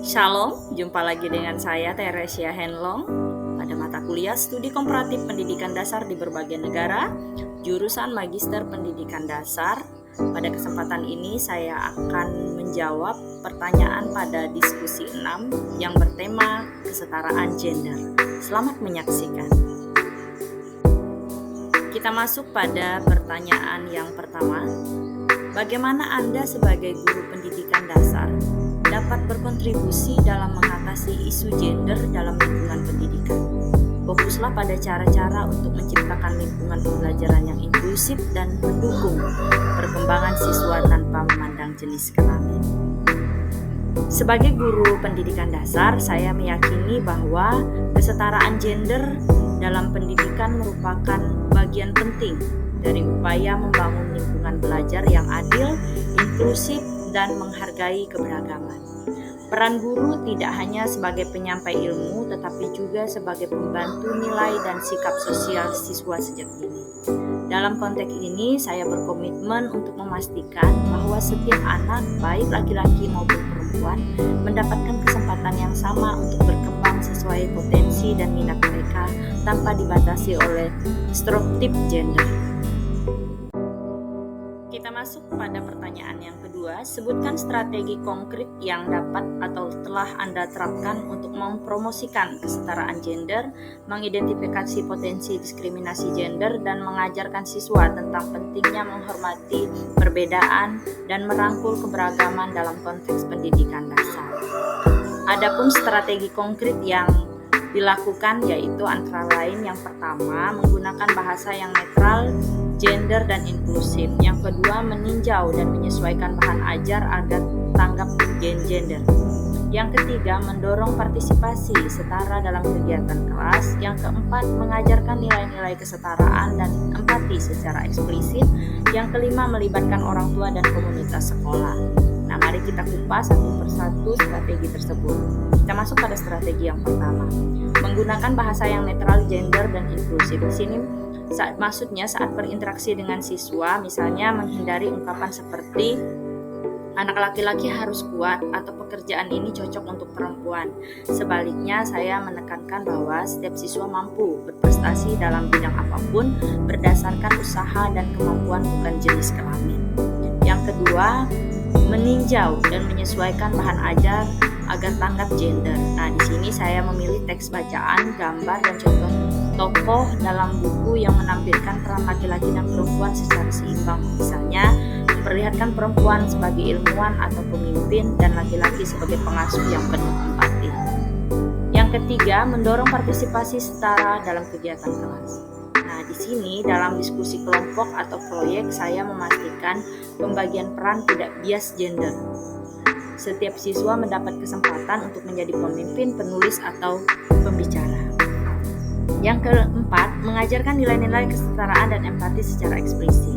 Shalom, jumpa lagi dengan saya Teresia Henlong pada mata kuliah Studi Komparatif Pendidikan Dasar di Berbagai Negara, jurusan Magister Pendidikan Dasar. Pada kesempatan ini saya akan menjawab pertanyaan pada diskusi 6 yang bertema kesetaraan gender. Selamat menyaksikan. Kita masuk pada pertanyaan yang pertama. Bagaimana Anda sebagai guru pendidikan dasar dapat berkontribusi dalam mengatasi isu gender dalam lingkungan pendidikan? Fokuslah pada cara-cara untuk menciptakan lingkungan pembelajaran yang inklusif dan mendukung perkembangan siswa tanpa memandang jenis kelamin. Sebagai guru pendidikan dasar, saya meyakini bahwa kesetaraan gender dalam pendidikan merupakan bagian penting dari upaya membangun lingkungan belajar yang adil, inklusif, dan menghargai keberagaman. Peran guru tidak hanya sebagai penyampai ilmu, tetapi juga sebagai pembantu nilai dan sikap sosial siswa sejak dini. Dalam konteks ini, saya berkomitmen untuk memastikan bahwa setiap anak, baik laki-laki maupun perempuan, mendapatkan kesempatan yang sama untuk berkembang sesuai potensi dan minat mereka tanpa dibatasi oleh stereotip gender. Kita masuk pada pertanyaan yang kedua. Sebutkan strategi konkret yang dapat atau telah Anda terapkan untuk mempromosikan kesetaraan gender, mengidentifikasi potensi diskriminasi gender, dan mengajarkan siswa tentang pentingnya menghormati perbedaan dan merangkul keberagaman dalam konteks pendidikan dasar. Adapun strategi konkret yang dilakukan yaitu antara lain yang pertama, menggunakan bahasa yang netral, gender dan inklusif. Yang kedua, meninjau dan menyesuaikan bahan ajar agar tanggap gender. Yang ketiga, mendorong partisipasi setara dalam kegiatan kelas. Yang keempat, mengajarkan nilai-nilai kesetaraan dan empati secara eksplisit. Yang kelima, melibatkan orang tua dan komunitas sekolah. Nah, mari kita kupas satu persatu strategi tersebut. Kita masuk pada strategi yang pertama, menggunakan bahasa yang netral, gender dan inklusif. Di sini maksudnya saat berinteraksi dengan siswa, misalnya menghindari ungkapan seperti anak laki-laki harus kuat atau pekerjaan ini cocok untuk perempuan. Sebaliknya, saya menekankan bahwa setiap siswa mampu berprestasi dalam bidang apapun berdasarkan usaha dan kemampuan, bukan jenis kelamin. Yang kedua, meninjau dan menyesuaikan bahan ajar agar tanggap gender. Nah, di sini saya memilih teks bacaan, gambar, dan contoh tokoh dalam buku yang menampilkan peran laki-laki dan perempuan secara seimbang. Misalnya, memperlihatkan perempuan sebagai ilmuwan atau pemimpin dan laki-laki sebagai pengasuh yang penuh empati. Yang ketiga, mendorong partisipasi setara dalam kegiatan kelas. Nah, di sini dalam diskusi kelompok atau proyek, saya memastikan pembagian peran tidak bias gender. Setiap siswa mendapat kesempatan untuk menjadi pemimpin, penulis, atau pembicara. Yang keempat, mengajarkan nilai-nilai kesetaraan dan empati secara eksplisit.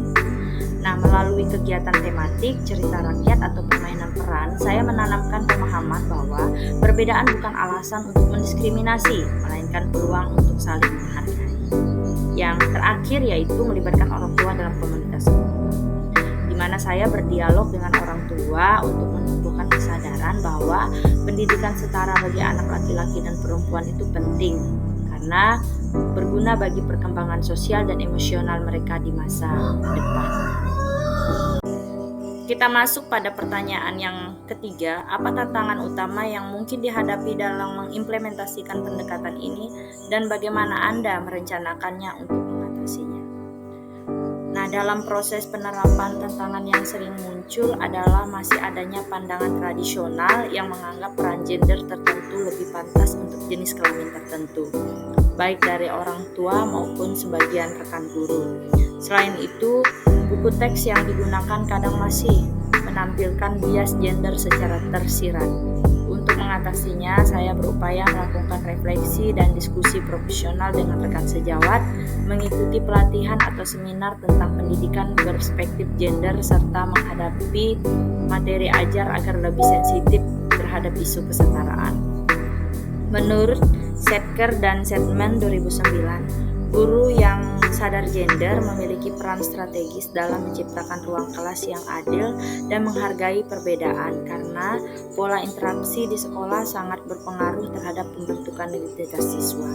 Nah, melalui kegiatan tematik, cerita rakyat, atau permainan peran, saya menanamkan pemahaman bahwa perbedaan bukan alasan untuk mendiskriminasi, melainkan peluang untuk saling menghargai. Yang terakhir yaitu melibatkan orang tua dalam komunitas sekolah, di mana saya berdialog dengan orang tua untuk menumbuhkan kesadaran bahwa pendidikan setara bagi anak laki-laki dan perempuan itu penting karena berguna bagi perkembangan sosial dan emosional mereka di masa depan. Kita masuk pada pertanyaan yang ketiga, apa tantangan utama yang mungkin dihadapi dalam mengimplementasikan pendekatan ini dan bagaimana Anda merencanakannya untuk mengatasinya? Nah, dalam proses penerapan, tantangan yang sering muncul adalah masih adanya pandangan tradisional yang menganggap peran gender tertentu lebih pantas untuk jenis kelamin tertentu, baik dari orang tua maupun sebagian rekan guru. Selain itu, buku teks yang digunakan kadang masih menampilkan bias gender secara tersirat. Untuk mengatasinya, saya berupaya melakukan refleksi dan diskusi profesional dengan rekan sejawat, mengikuti pelatihan atau seminar tentang pendidikan berperspektif gender, serta menghadapi materi ajar agar lebih sensitif terhadap isu kesetaraan. Menurut Setker dan Setman 2009, guru yang sadar gender memiliki peran strategis dalam menciptakan ruang kelas yang adil dan menghargai perbedaan, karena pola interaksi di sekolah sangat berpengaruh terhadap pembentukan identitas siswa.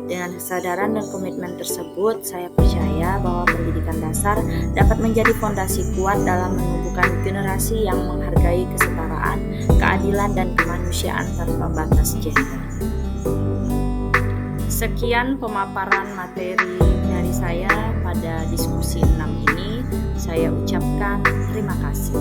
Dengan kesadaran dan komitmen tersebut, saya percaya bahwa pendidikan dasar dapat menjadi fondasi kuat dalam menumbuhkan generasi yang menghargai kesetaraan, keadilan, dan kemanusiaan tanpa batas gender. Sekian pemaparan materi dari saya pada diskusi 6 ini. Saya ucapkan terima kasih.